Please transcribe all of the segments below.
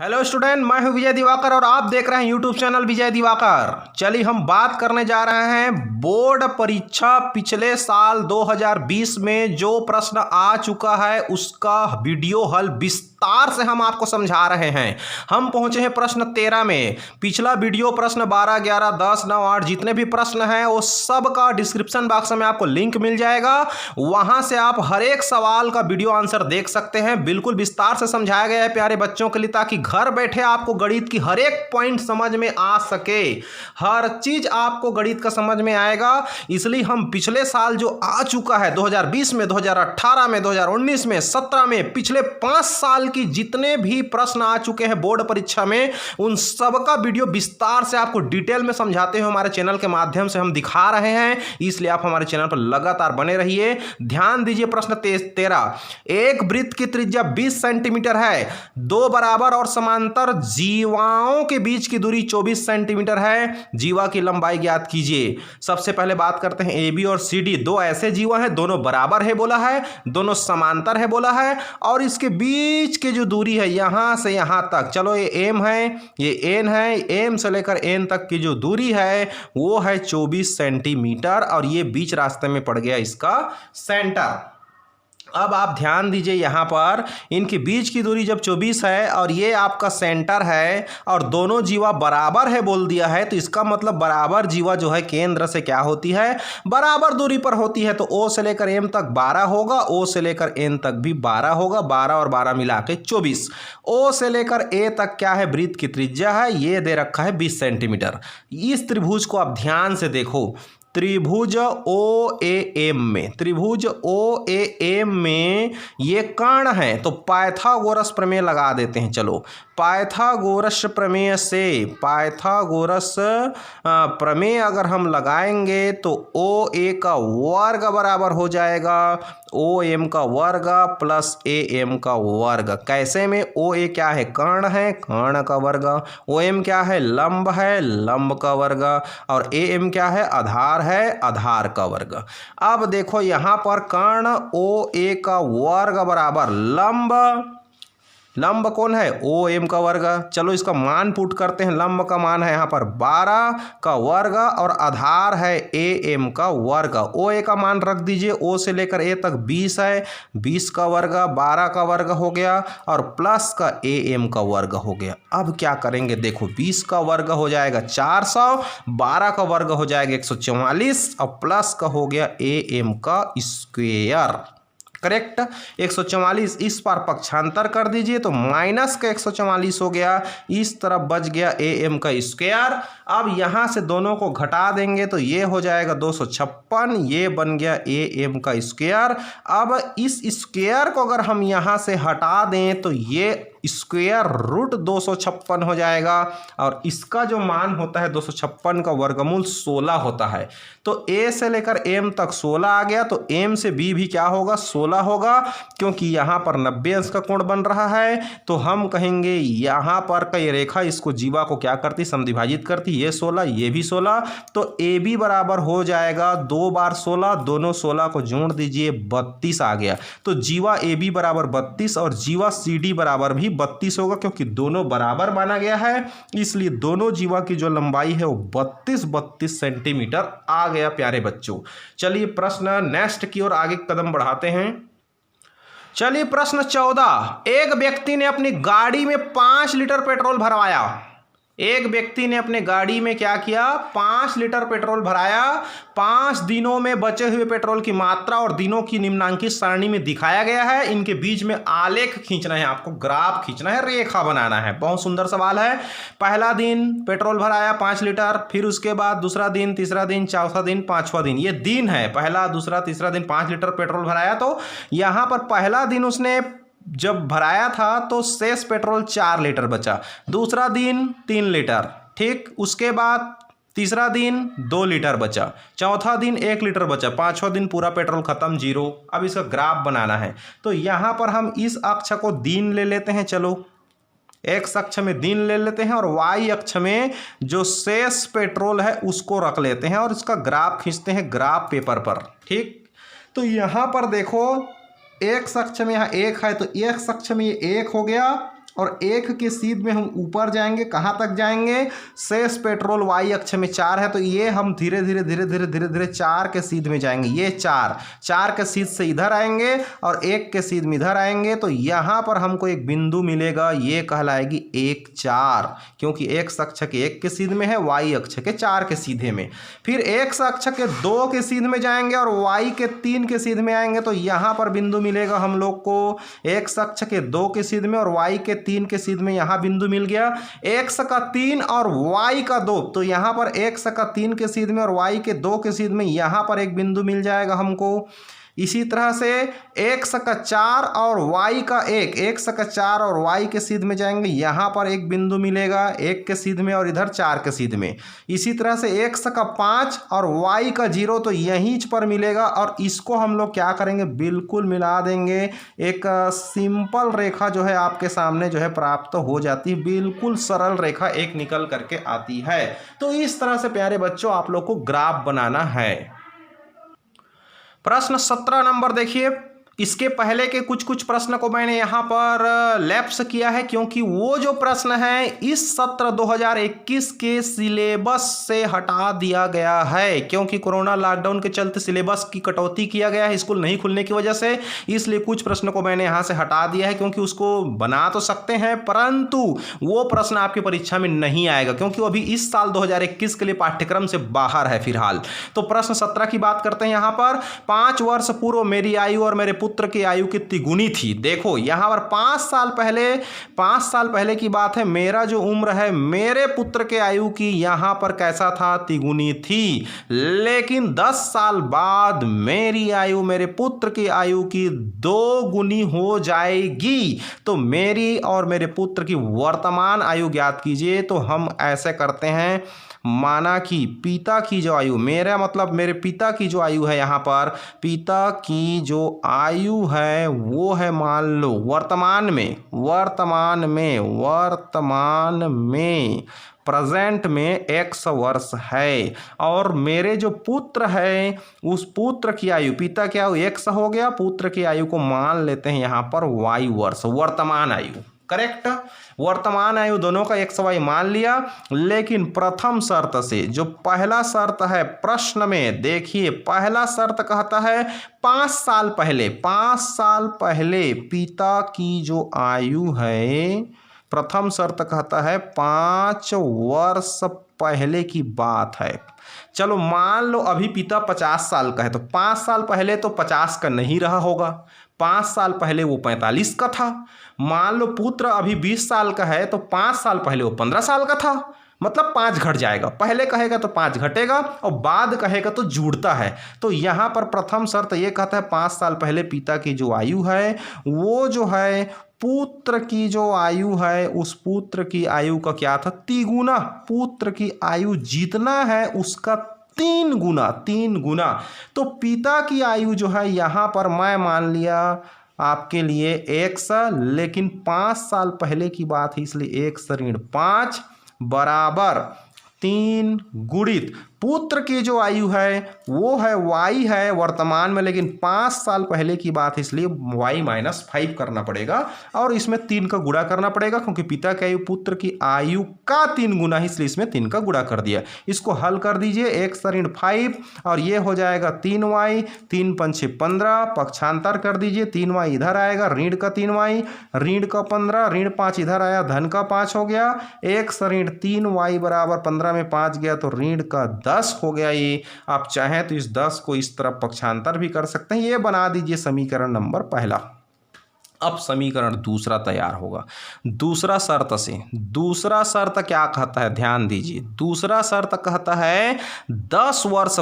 Hello student, मैं हूं विजय दिवाकर और आप देख रहे हैं यूट्यूब चैनल विजय दिवाकर। चलिए हम बात करने जा रहे हैं बोर्ड परीक्षा पिछले साल 2020 में जो प्रश्न आ चुका है उसका वीडियो हल विस्तार से हम आपको समझा रहे हैं। हम पहुंचे हैं प्रश्न 13 में। पिछला वीडियो प्रश्न 12, 11, 10, 9, 8 जितने भी प्रश्न हैं वो सब का डिस्क्रिप्शन बॉक्स में आपको लिंक मिल जाएगा। वहां से आप हर एक सवाल का वीडियो आंसर देख सकते हैं। बिल्कुल विस्तार से समझाया गया है प्यारे बच्चों के लिए, ताकि घर बैठे आपको गणित की हर एक पॉइंट समझ में आ सके। हर चीज आपको गणित का समझ में आएगा। इसलिए हम पिछले साल जो आ चुका है 2020 में, 2018 में, 2019 में, 17 में, पिछले 5 साल की जितने भी प्रश्न आ चुके हैं बोर्ड परीक्षा में, उन सब का वीडियो विस्तार से आपको डिटेल में समझाते हुए हमारे चैनल के माध्यम से हम दिखा रहे हैं। इसलिए आप हमारे चैनल पर लगातार बने रहिए। ध्यान दीजिए प्रश्न 13। एक वृत्त की त्रिज्या 20 सेंटीमीटर है। दो बराबर और समांतर जीवाओं के बीच की दूरी 24 सेंटीमीटर है। जीवा की लंबाई ज्ञात कीजिए। सबसे पहले बात करते हैं ए बी और सी डी। दो ऐसे जीवा हैं, दोनों बराबर है बोला है, दोनों समांतर है बोला है, और इसके बीच की जो दूरी है यहां से यहां तक, चलो ये एम है, ये एन है, एम से लेकर एन तक की जो दूरी है वो है 24 सेंटीमीटर, और ये बीच रास्ते में पड़ गया इसका सेंटर। अब आप ध्यान दीजिए, यहाँ पर इनके बीच की दूरी जब 24 है और ये आपका सेंटर है और दोनों जीवा बराबर है बोल दिया है, तो इसका मतलब बराबर जीवा जो है केंद्र से क्या होती है, बराबर दूरी पर होती है। तो ओ से लेकर एम तक 12 होगा, ओ से लेकर एन तक भी 12 होगा, 12 और 12 मिला के 24। ओ से लेकर ए तक क्या है, वृत्त की त्रिज्या है, ये दे रखा है 20 सेंटीमीटर। इस त्रिभुज को आप ध्यान से देखो। त्रिभुज ओ ए एम में, त्रिभुज ओ ए एम में ये कर्ण है, तो पाइथागोरस प्रमेय लगा देते हैं। चलो पाइथागोरस प्रमेय से, पाइथागोरस प्रमेय अगर हम लगाएंगे तो ओ ए का वर्ग बराबर हो जाएगा ओ एम का वर्ग प्लस ए एम का वर्ग। कैसे में? ओ ए क्या है, कर्ण है, कर्ण का वर्ग। ओ एम क्या है, लंब है, लंब का वर्ग। और ए एम क्या है, आधार है, आधार का वर्ग। अब देखो यहां पर कर्ण ओ ए का वर्ग बराबर लंब, लंब कौन है, ओ एम का वर्ग। चलो इसका मान पुट करते हैं। लंब का मान है यहाँ पर 12 का वर्ग और आधार है ए एम का वर्ग। ओ ए का मान रख दीजिए, ओ से लेकर ए तक 20 है, 20 का वर्ग, 12 का वर्ग हो गया और प्लस का ए एम का वर्ग हो गया। अब क्या करेंगे, देखो 20 का वर्ग हो जाएगा 400, 12 का वर्ग हो जाएगा 144 और प्लस का हो गया ए एम का स्क्वायर। करेक्ट, 144। इस पर पक्षांतर कर दीजिए तो माइनस का 144 हो गया, इस तरफ बच गया ए एम का स्क्वायर। अब यहां से दोनों को घटा देंगे तो ये हो जाएगा 256, ये बन गया ए एम का स्क्वायर। अब इस स्क्वायर को अगर हम यहां से हटा दें तो ये स्क्वायर रूट 256 हो जाएगा, और इसका जो मान होता है 256 का वर्गमूल 16 होता है। तो ए से लेकर एम तक 16 आ गया, तो एम से बी भी क्या होगा, 16 होगा, क्योंकि यहाँ पर 90 अंश का कोण बन रहा है। तो हम कहेंगे यहाँ पर कई रेखा इसको जीवा को क्या करती, समद्विभाजित करती। ये 16, ये भी 16, तो ए बी बराबर हो जाएगा 2 बार 16, दोनों 16 को जोड़ दीजिए 32 आ गया। तो जीवा ए बी बराबर 32 और जीवा सी डी बराबर भी 32 होगा, क्योंकि दोनों बराबर माना गया है। इसलिए दोनों जीवा की जो लंबाई है वो 32 सेंटीमीटर आ गया प्यारे बच्चों। चलिए प्रश्न नेक्स्ट की ओर आगे कदम बढ़ाते हैं। चलिए प्रश्न 14। एक व्यक्ति ने अपनी गाड़ी में 5 लीटर पेट्रोल भरवाया। एक व्यक्ति ने अपने गाड़ी में क्या किया, 5 लीटर पेट्रोल भराया। 5 दिनों में बचे हुए पेट्रोल की मात्रा और दिनों की निम्नांकित सारणी में दिखाया गया है। इनके बीच में आलेख खींचना है, आपको ग्राफ खींचना है, रेखा बनाना है। बहुत सुंदर सवाल है। पहला दिन पेट्रोल भराया 5 लीटर, फिर उसके बाद दूसरा दिन, तीसरा दिन, चौथा दिन, पांचवा दिन। ये दिन है, पहला, दूसरा, तीसरा दिन 5 लीटर पेट्रोल भराया। तो यहां पर पहला दिन उसने जब भराया था तो शेष पेट्रोल 4 लीटर बचा। दूसरा दिन 3 लीटर, ठीक। उसके बाद तीसरा दिन 2 लीटर बचा, चौथा दिन 1 लीटर बचा, पांचवा दिन पूरा पेट्रोल खत्म, 0। अब इसका ग्राफ बनाना है। तो यहां पर हम इस अक्ष को दिन ले लेते हैं। चलो एक्स अक्ष में दिन ले लेते हैं और वाई अक्ष में जो शेष पेट्रोल है उसको रख लेते हैं और इसका ग्राफ खींचते हैं ग्राफ पेपर पर, ठीक। तो यहां पर देखो एक्स अक्ष में यहाँ 1 है, तो एक्स अक्ष में ये 1 हो गया और 1 के सीध में हम ऊपर जाएंगे, कहाँ तक जाएंगे, शेष पेट्रोल y अक्ष में 4 है, तो ये हम धीरे धीरे 4 के सीध में जाएंगे। ये 4 के सीध से इधर आएंगे और 1 के सीध में इधर आएंगे, तो यहाँ पर हमको एक बिंदु मिलेगा, ये कहलाएगी 1 4, क्योंकि x अक्ष के 1 के सीध में है, y अक्ष के 4 के सीधे में। फिर x अक्ष के 2 के सीध में जाएंगे और y के 3 के सीध में आएंगे, तो यहाँ पर बिंदु मिलेगा हम लोग को x अक्ष के 2 के सीध में और y के 3 के सीध में। यहाँ बिंदु मिल गया x का 3 और y का 2, तो यहाँ पर x का 3 के सीध में और y के 2 के सीध में यहाँ पर एक बिंदु मिल जाएगा हमको। इसी तरह से x का 4 और y का 1, x का 4 और y के सीध में जाएंगे, यहाँ पर एक बिंदु मिलेगा 1 के सीध में और इधर 4 के सीध में। इसी तरह से x का 5 और y का 0, तो यहीं पर मिलेगा और इसको हम लोग क्या करेंगे, बिल्कुल मिला देंगे। एक सिंपल रेखा जो है आपके सामने जो है प्राप्त हो जाती है, बिल्कुल सरल रेखा एक निकल करके आती है। तो इस तरह से प्यारे बच्चों आप लोग को ग्राफ बनाना है। प्रश्न 17 नंबर देखिए। इसके पहले के कुछ प्रश्न को मैंने यहाँ पर लैप्स किया है, क्योंकि वो जो प्रश्न है इस सत्र 2021 के सिलेबस से हटा दिया गया है, क्योंकि कोरोना लॉकडाउन के चलते सिलेबस की कटौती किया गया है स्कूल नहीं खुलने की वजह से। इसलिए कुछ प्रश्न को मैंने यहाँ से हटा दिया है, क्योंकि उसको बना तो सकते हैं परंतु वो प्रश्न आपकी परीक्षा में नहीं आएगा, क्योंकि वो अभी इस साल 2021 के लिए पाठ्यक्रम से बाहर है फिलहाल। तो प्रश्न 17 की बात करते हैं। यहाँ पर 5 वर्ष पूर्व मेरी आयु और मेरे पुत्र की आयु कितनी गुनी थी। देखो यहाँ पर 5 साल पहले की बात है। मेरा जो उम्र है मेरे पुत्र के आयु की यहाँ पर कैसा था, तिगुनी थी। लेकिन 10 साल बाद मेरी आयु मेरे पुत्र की आयु की 2 गुनी हो जाएगी। तो मेरी और मेरे पुत्र की वर्तमान आयु ज्ञात कीजिए। तो हम ऐसे करते हैं, माना कि पिता की जो आयु, मेरा मतलब मेरे पिता की जो आयु है, यहाँ पर पिता की जो आयु है वो है, मान लो वर्तमान में प्रेजेंट में x वर्ष है, और मेरे जो पुत्र है उस पुत्र की आयु, पिता की आयु x हो गया, पुत्र की आयु को मान लेते हैं यहाँ पर y वर्ष, वर्तमान आयु। करेक्ट, वर्तमान आयु दोनों का x y मान लिया। लेकिन प्रथम शर्त से, जो पहला शर्त है प्रश्न में, देखिए पहला शर्त कहता है 5 साल पहले पिता की जो आयु है, प्रथम शर्त कहता है 5 वर्ष पहले की बात है। चलो मान लो अभी पिता 50 साल का है, तो 5 साल पहले तो 50 का नहीं रहा होगा, 5 साल पहले वो 45 का था। मान लो पुत्र अभी 20 साल का है, तो 5 साल पहले वो 15 साल का था, मतलब 5 घट जाएगा। पहले कहेगा तो 5 घटेगा और बाद कहेगा तो जुड़ता है। तो यहाँ पर प्रथम शर्त ये कहता है 5 साल पहले पिता की जो आयु है वो जो है पुत्र की जो आयु है उस पुत्र की आयु का क्या था, तिगुना। पुत्र की आयु जितना है उसका 3 गुना। तो पिता की आयु जो है यहाँ पर मैं मान लिया आपके लिए x, लेकिन 5 साल पहले की बात है इसलिए 1 ऋण 5 बराबर 3 गुणित पुत्र की जो आयु है वो है y है वर्तमान में, लेकिन 5 साल पहले की बात है इसलिए y-5 करना पड़ेगा और इसमें 3 का गुणा करना पड़ेगा, क्योंकि पिता की आयु पुत्र की आयु का 3 गुना है इसलिए इसमें 3 का गुणा कर दिया। इसको हल कर दीजिए, x ऋण 5 और ये हो जाएगा 3y, 3 पंचे 15, पक्षांतर कर दीजिए, 3y इधर आएगा, ऋण का 3y, ऋण का 15, ऋण 5 इधर आया, धन का 5 हो गया, x ऋण 3y बराबर 15 में 5 गया तो ऋण का 10 हो गया। ये आप चाहें तो इस 10 को इस तरफ पक्षांतर भी कर सकते हैं। ये बना दीजिए समीकरण नंबर पहला। अब समीकरण दूसरा तैयार होगा। दूसरा शर्त क्या कहता है, ध्यान दीजिए। दूसरा शर्त कहता है 10 वर्ष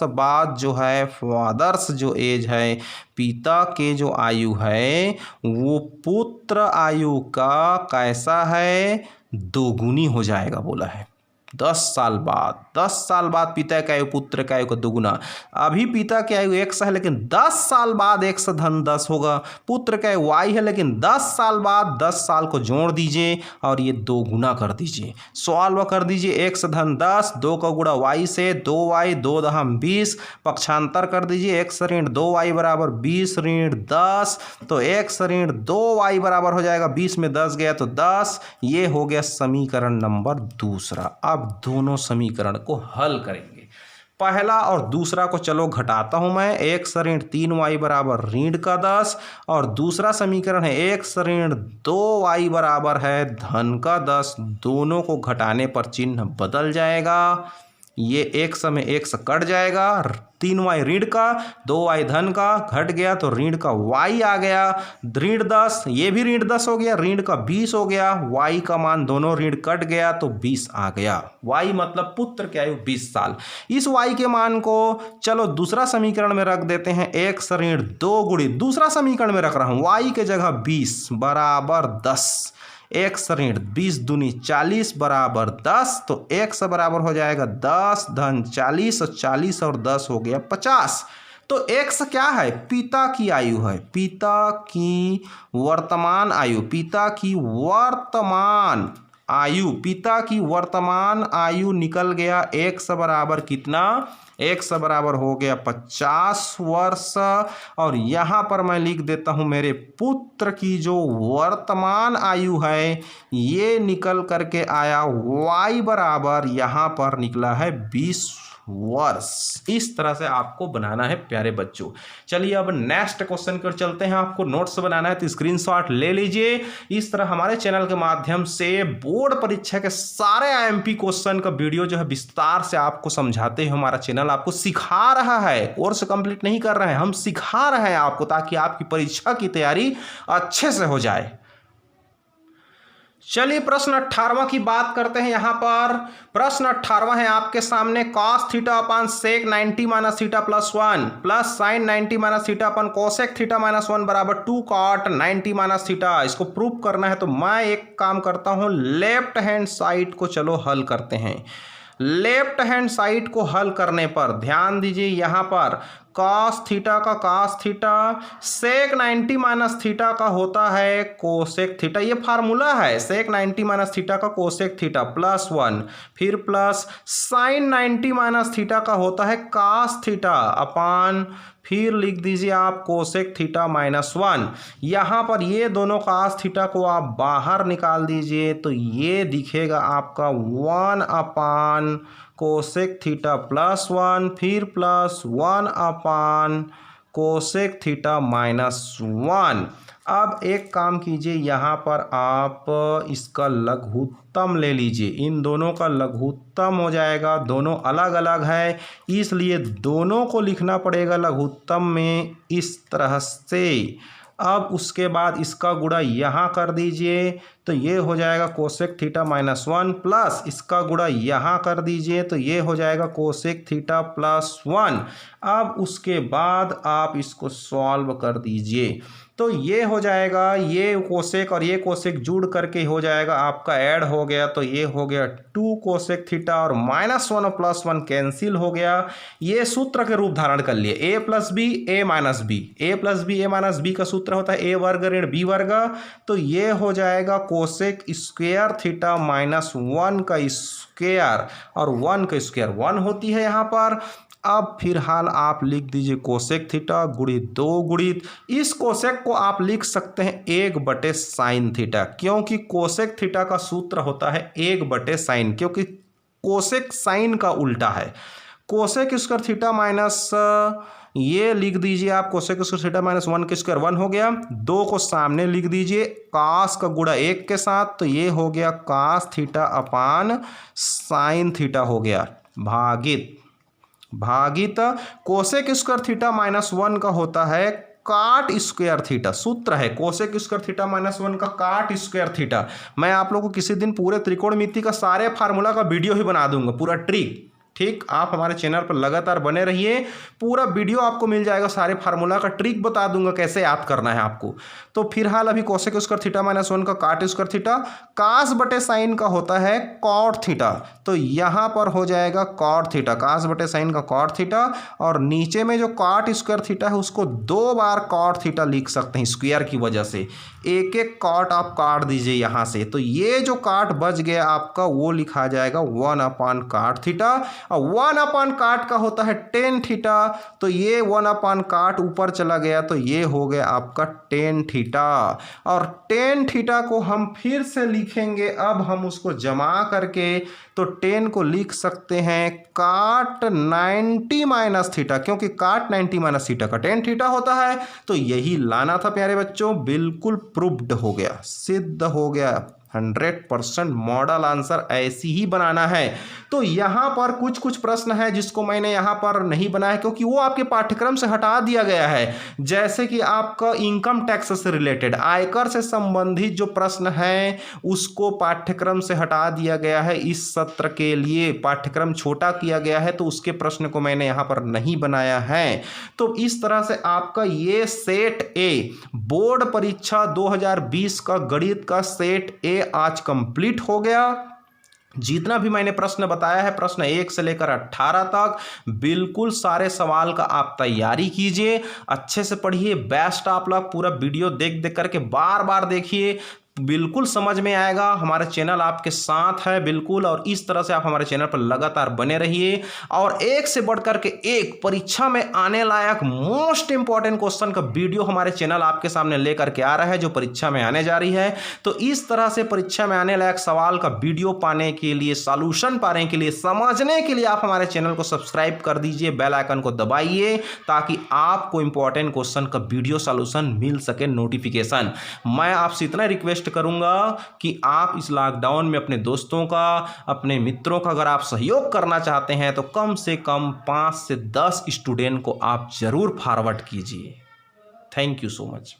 बाद जो है फादर्स जो एज है, पिता के जो आयु है वो पुत्र आयु का कैसा है, 2 गुनी हो जाएगा बोला है। 10 साल बाद पिता की आयु पुत्र की आयु का दुगुना। अभी पिता की आयु 100 है लेकिन 10 साल बाद 100 धन 10 होगा। पुत्र की आयु y है लेकिन 10 साल बाद 10 साल को जोड़ दीजिए और ये 2 गुना कर दीजिए। सॉल्व कर दीजिए। 100 धन 10, 2 का गुणा y से 2y, 2 दहम 20, पक्षांतर कर दीजिए। 1 ऋण 2y बराबर 20 ऋण 10, तो 1 ऋण 2y बराबर हो जाएगा 20 में 10 गया तो 10। ये हो गया समीकरण नंबर दूसरा। अब दोनों समीकरण को हल करेंगे। पहला और दूसरा को चलो घटाता हूं मैं। 1 ऋण 3y बराबर ऋण का 10 और दूसरा समीकरण है 1 ऋण 2y बराबर है धन का 10। दोनों को घटाने पर चिन्ह बदल जाएगा। ये 1 में 1 कट जाएगा। 3y ऋण का, 2y धन का, घट गया तो ऋण का y आ गया। ऋण 10, ये भी ऋण 10 हो गया, ऋण का 20 हो गया। y का मान दोनों ऋण कट गया तो 20 आ गया। y मतलब पुत्र की आयु 20 साल। इस y के मान को चलो दूसरा समीकरण में रख देते हैं। 1 ऋण 2 गुणित दूसरा समीकरण में रख रहा हूं y के जगह 20 बराबर 10। 1 ऋण 20 दूनी 40 बराबर 10, तो 1 बराबर हो जाएगा 10 धन 40 और 40 और 10 हो गया 50। तो 1 क्या है? पिता की आयु है। पिता की वर्तमान आयु, पिता की वर्तमान आयु, पिता की वर्तमान आयु निकल गया 1 बराबर कितना? 1 बराबर हो गया 50 वर्ष। और यहाँ पर मैं लिख देता हूँ मेरे पुत्र की जो वर्तमान आयु है ये निकल करके आया y बराबर यहाँ पर निकला है 20 वर्ष। इस तरह से आपको बनाना है प्यारे बच्चों। चलिए अब नेक्स्ट क्वेश्चन पर चलते हैं। आपको नोट्स बनाना है तो स्क्रीनशॉट ले लीजिए। इस तरह हमारे चैनल के माध्यम से बोर्ड परीक्षा के सारे आईएमपी क्वेश्चन का वीडियो जो है विस्तार से आपको समझाते हैं। हमारा चैनल आपको सिखा रहा है, कोर्स कंप्लीट नहीं कर रहे हैं, हम सिखा रहे हैं आपको, ताकि आपकी परीक्षा की तैयारी अच्छे से हो जाए। चलिए प्रश्न 18वां की बात करते हैं। यहाँ पर प्रश्न 18वां है आपके सामने। cos थीटा अपन sec 90 minus theta plus 1 plus sin 90 minus theta अपन cosec थीटा माइनस 1 बराबर 2 cot 90 माइनस थीटा। इसको प्रूव करना है तो मैं एक काम करता हूँ, लेफ्ट हैंड साइड को चलो हल करते हैं। लेफ्ट हैंड साइड को हल करने पर ध्यान दीजिए, यहाँ पर cos थीटा का cos theta sec 90 minus theta का होता है cosec थीटा। ये फार्मूला है, sec 90 माइनस थीटा का cosec थीटा प्लस 1, फिर प्लस sin 90 माइनस थीटा का होता है cos थीटा अपान, फिर लिख दीजिए आप cosec थीटा माइनस 1। यहाँ पर ये दोनों cos थीटा को आप बाहर निकाल दीजिए तो ये दिखेगा आपका 1 अपान cosec थीटा प्लस 1, फिर प्लस 1 अपान cosec थीटा माइनस 1। अब एक काम कीजिए, यहाँ पर आप इसका लघुत्तम ले लीजिए। इन दोनों का लघुत्तम हो जाएगा, दोनों अलग अलग है इसलिए दोनों को लिखना पड़ेगा लघुत्तम में इस तरह से। अब उसके बाद इसका गुणा यहाँ कर दीजिए तो ये हो जाएगा cosec थीटा माइनस 1 प्लस इसका गुणा यहाँ कर दीजिए तो ये हो जाएगा cosec थीटा प्लस 1। अब उसके बाद आप इसको सॉल्व कर दीजिए तो ये हो जाएगा, ये कोसेक और ये कोसेक जुड़ करके हो जाएगा आपका ऐड हो गया तो ये हो गया 2 कोसेक थीटा और माइनस 1 और प्लस 1 कैंसिल हो गया। ये सूत्र के रूप धारण कर लिए, a plus B A minus B, A plus B A minus B का सूत्र होता है a वर्ग ऋण b वर्ग। तो ये हो जाएगा कोसेक स्क्वायर थीटा माइनस 1 का स्क्वायर और 1 का स्क्वायर 1 होती है यहाँ पर। अब फिलहाल आप लिख दीजिए कोसेक थीटा गुणित 2 गुणित इस कोसेक को आप लिख सकते हैं 1/sin थीटा, क्योंकि कोसेक थीटा का सूत्र होता है 1/sin, क्योंकि कोसेक साइन का उल्टा है। कोसेक स्क्वायर थीटा माइनस ये लिख दीजिए आप कोसेक स्क्वायर थीटा माइनस 1 के स्क्वायर 1 हो गया, 2 को सामने लिख दीजिए कास का गुणा 1 के साथ तो ये हो गया cos theta upon sine theta हो गया भागित कोसेक स्क्वायर थीटा माइनस 1 का होता है काट स्क्वायर थीटा। सूत्र है कोसेक स्क्वायर थीटा माइनस 1 का काट स्क्वायर थीटा। मैं आप लोगों को किसी दिन पूरे त्रिकोणमिति का सारे फार्मूला का वीडियो ही बना दूंगा, पूरा ट्रिक, ठीक, आप हमारे चैनल पर लगातार बने रहिए, पूरा वीडियो आपको मिल जाएगा, सारे फार्मूला का ट्रिक बता दूंगा कैसे याद करना है आपको। तो फिलहाल अभी कोसेक स्क्वायर थीटा माइनस 1 का काट स्क्वायर थीटा, कास बटे साइन का होता है कॉट थीटा, तो यहाँ पर हो जाएगा कॉट थीटा, कास बटे साइन का कॉट थीटा, और नीचे में जो काट स्क्वायर थीटा है उसको 2 बार कॉट थीटा लिख सकते हैं स्क्वायर की वजह से, एक एक कॉट आप काट दीजिए यहाँ से, तो ये जो काट बच गया आपका वो लिखा जाएगा 1 अपान काट थीटा, और 1 अपान काट का होता है टेन थीटा, तो ये 1 अपान काट ऊपर चला गया तो ये हो गया आपका टेन थीटा, और टेन थीटा को हम फिर से लिखेंगे, अब हम उसको जमा करके तो टेन को लिख सकते हैं काट 90 माइनस थीटा, क्योंकि काट 90 माइनस थीटा का टेन थीटा होता है, तो यही लाना था प्यारे बच्चों, बिल्कुल प्रूव्ड हो गया, सिद्ध हो गया, 100% मॉडल आंसर ऐसी ही बनाना है। तो यहाँ पर कुछ कुछ प्रश्न है जिसको मैंने यहाँ पर नहीं बनाया क्योंकि वो आपके पाठ्यक्रम से हटा दिया गया है, जैसे कि आपका इनकम टैक्स से रिलेटेड, आयकर से संबंधित जो प्रश्न है उसको पाठ्यक्रम से हटा दिया गया है, इस सत्र के लिए पाठ्यक्रम छोटा किया गया है, तो उसके प्रश्न को मैंने यहाँ पर नहीं बनाया है। तो इस तरह से आपका ये सेट ए बोर्ड परीक्षा 2020 का गणित का सेट ए आज कंप्लीट हो गया। जितना भी मैंने प्रश्न बताया है, प्रश्न 1 से लेकर 18 तक, बिल्कुल सारे सवाल का आप तैयारी कीजिए, अच्छे से पढ़िए, बेस्ट आप लोग पूरा वीडियो देख देख करके बार बार देखिए, बिल्कुल समझ में आएगा, हमारा चैनल आपके साथ है बिल्कुल, और इस तरह से आप हमारे चैनल पर लगातार बने रहिए, और एक से बढ़कर के एक परीक्षा में आने लायक मोस्ट इंपॉर्टेंट क्वेश्चन का वीडियो हमारे चैनल आपके सामने लेकर के आ रहा है जो परीक्षा में आने जा रही है। तो इस तरह से परीक्षा में आने लायक सवाल का वीडियो पाने के लिए, सॉल्यूशन पाने के लिए, समझने के लिए आप हमारे चैनल को सब्सक्राइब कर दीजिए, बेल आइकन को दबाइए, ताकि आपको इंपॉर्टेंट क्वेश्चन का वीडियो सॉल्यूशन मिल सके नोटिफिकेशन। मैं आपसे इतना रिक्वेस्ट करूंगा कि आप इस लॉकडाउन में अपने दोस्तों का, अपने मित्रों का अगर आप सहयोग करना चाहते हैं तो कम से कम 5 से 10 स्टूडेंट को आप जरूर फॉरवर्ड कीजिए। Thank you so much.